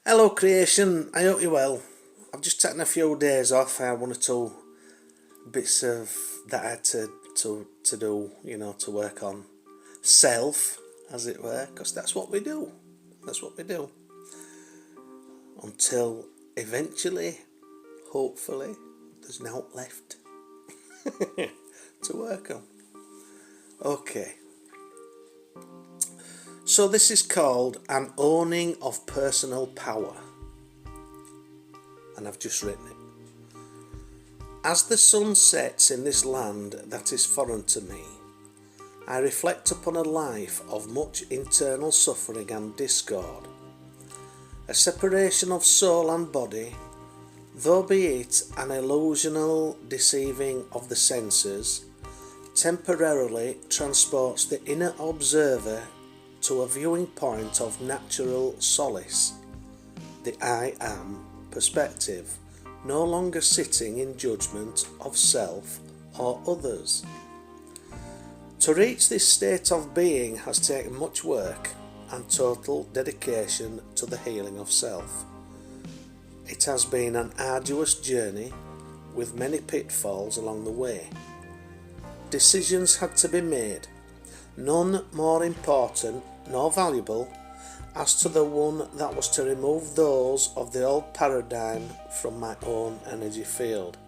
Hello creation, I hope you're well. I've just taken a few days off. I had one or two bits of that I had to do, to work on self, as it were, because that's what we do. That's what we do. Until eventually, hopefully, there's naught left to work on. Okay. So this is called An Owning of Personal Power. And I've just written it. As the sun sets in this land that is foreign to me, I reflect upon a life of much internal suffering and discord. A separation of soul and body, though be it an illusional deceiving of the senses, temporarily transports the inner observer to a viewing point of natural solace, the I am perspective, no longer sitting in judgment of self or others. To reach this state of being has taken much work and total dedication to the healing of self. It has been an arduous journey with many pitfalls along the way. Decisions had to be made, none more important nor valuable as to the one that was to remove those of the old paradigm from my own energy field.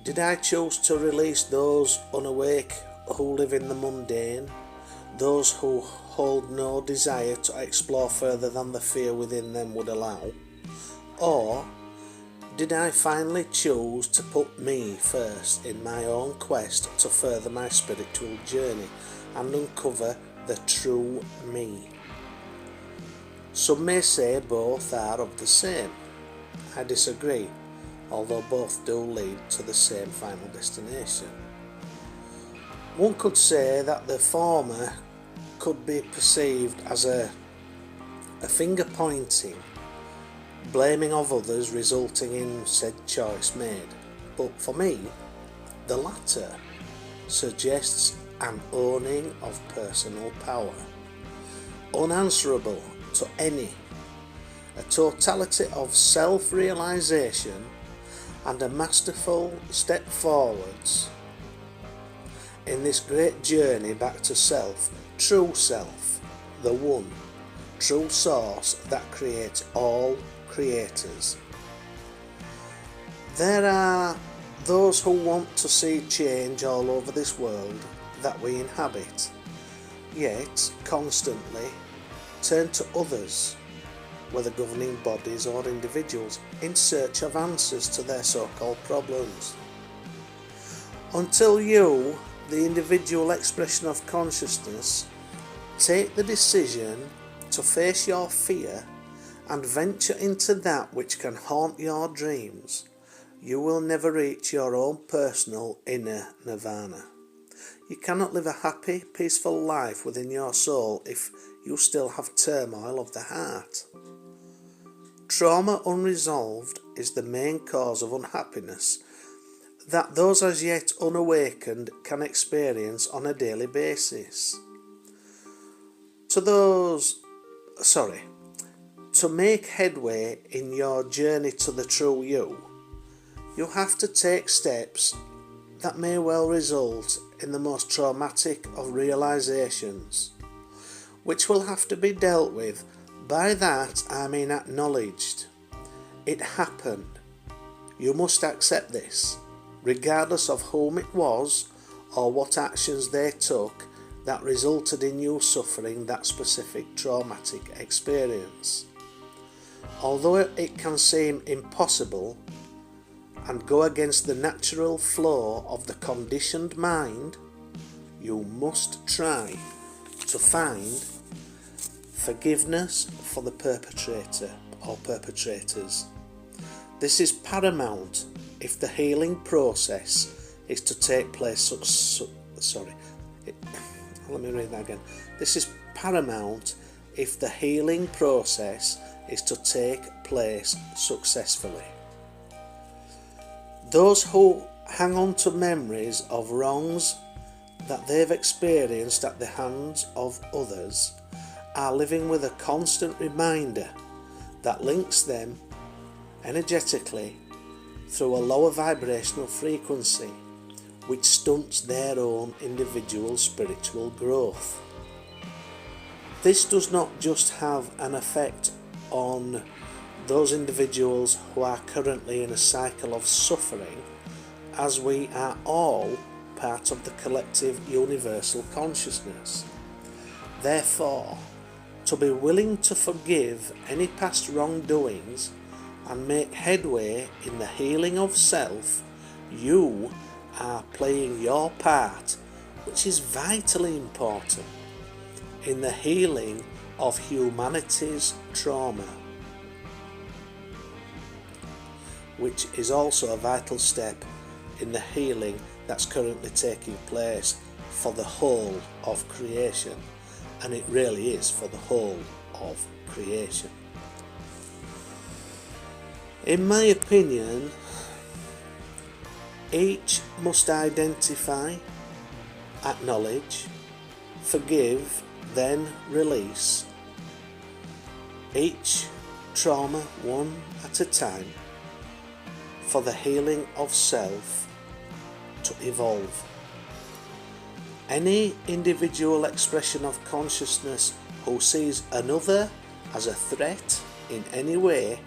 Did I choose to release those unawake who live in the mundane, those who hold no desire to explore further than the fear within them would allow? Or did I finally choose to put me first in my own quest to further my spiritual journey and uncover the true me? Some may say both are of the same. I disagree, although both do lead to the same final destination. One could say that the former could be perceived as a finger pointing, blaming of others resulting in said choice made. But for me, the latter suggests an owning of personal power, unanswerable to any, a totality of self-realization and a masterful step forwards in this great journey back to self, true self, the one, true source that creates all creators. There are those who want to see change all over this world that we inhabit, yet constantly turn to others, whether governing bodies or individuals, in search of answers to their so-called problems. Until you, the individual expression of consciousness, take the decision to face your fear and venture into that which can haunt your dreams, you will never reach your own personal inner nirvana. You cannot live a happy, peaceful life within your soul if you still have turmoil of the heart. Trauma unresolved is the main cause of unhappiness that those as yet unawakened can experience on a daily basis. To make headway in your journey to the true you have to take steps that may well result in the most traumatic of realizations, which will have to be dealt with. By that I mean acknowledged. It happened. You must accept this, regardless of whom it was or what actions they took that resulted in you suffering that specific traumatic experience. Although it can seem impossible and go against the natural flow of the conditioned mind, you must try to find forgiveness for the perpetrator or perpetrators. This is paramount if the healing process is to take place. This is paramount if the healing process is to take place successfully. Those who hang on to memories of wrongs that they've experienced at the hands of others are living with a constant reminder that links them energetically through a lower vibrational frequency, which stunts their own individual spiritual growth. This does not just have an effect on those individuals who are currently in a cycle of suffering, as we are all part of the collective universal consciousness. Therefore, to be willing to forgive any past wrongdoings and make headway in the healing of self, you are playing your part, which is vitally important, in the healing of humanity's trauma, which is also a vital step in the healing that's currently taking place for the whole of creation. And it really is for the whole of creation. In my opinion, each must identify, acknowledge, forgive, then release each trauma one at a time for the healing of self to evolve. Any individual expression of consciousness who sees another as a threat in any way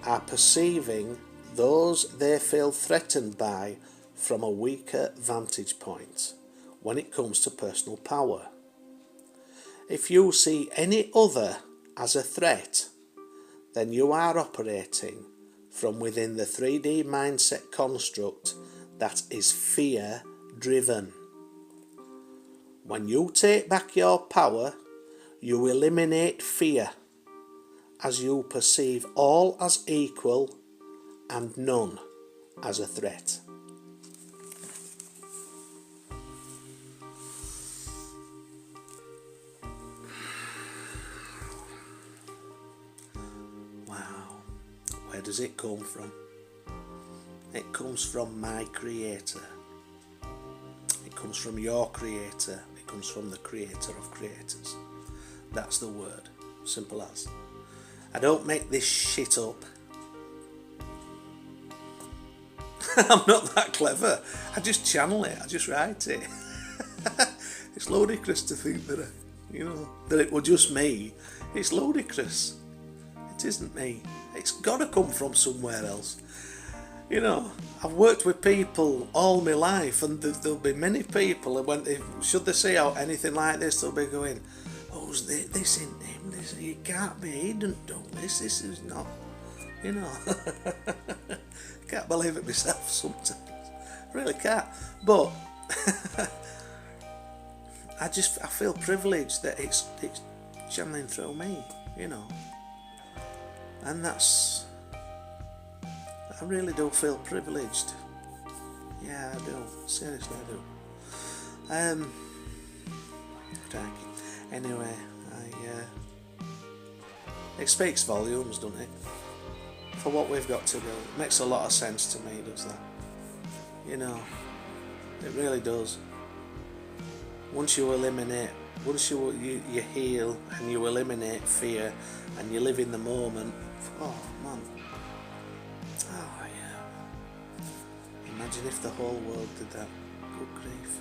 are perceiving those they feel threatened by from a weaker vantage point when it comes to personal power. If you see any other as a threat, then you are operating from within the 3D mindset construct that is fear-driven. When you take back your power, you eliminate fear, as you perceive all as equal and none as a threat. Wow, where does it come from? It comes from my Creator. It comes from your Creator. It comes from the Creator of creators. That's the word. Simple as. I don't make this shit up. I'm not that clever. I just channel it. I just write it. It's ludicrous to think that, that it was just me. It's ludicrous. It isn't me. It's got to come from somewhere else. I've worked with people all my life, and there'll be many people when should they say out anything like this, they'll be going, "Oh, this isn't him. This he can't be. He didn't do this. This is not." Can't believe it myself sometimes. Really can't. But I feel privileged that it's channeling through me, and that's. I really do feel privileged. Yeah, I do. Seriously, I do. Anyway, it speaks volumes, doesn't it? For what we've got to do. It makes a lot of sense to me, does that? It really does. Once you heal and you eliminate fear and you live in the moment, oh man. Oh yeah. Imagine if the whole world did that. Good grief.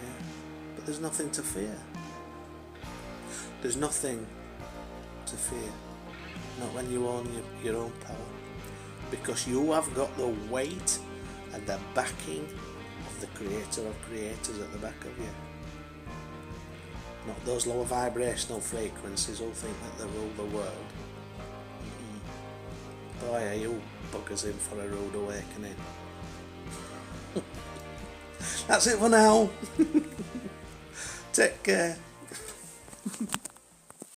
Yeah. But there's nothing to fear. There's nothing to fear. Not when you own your own power. Because you have got the weight and the backing of the Creator of creators at the back of you. Not those lower vibrational frequencies who think that they rule the world. Boy, are you buggers in for a rude awakening. That's it for now. Take care.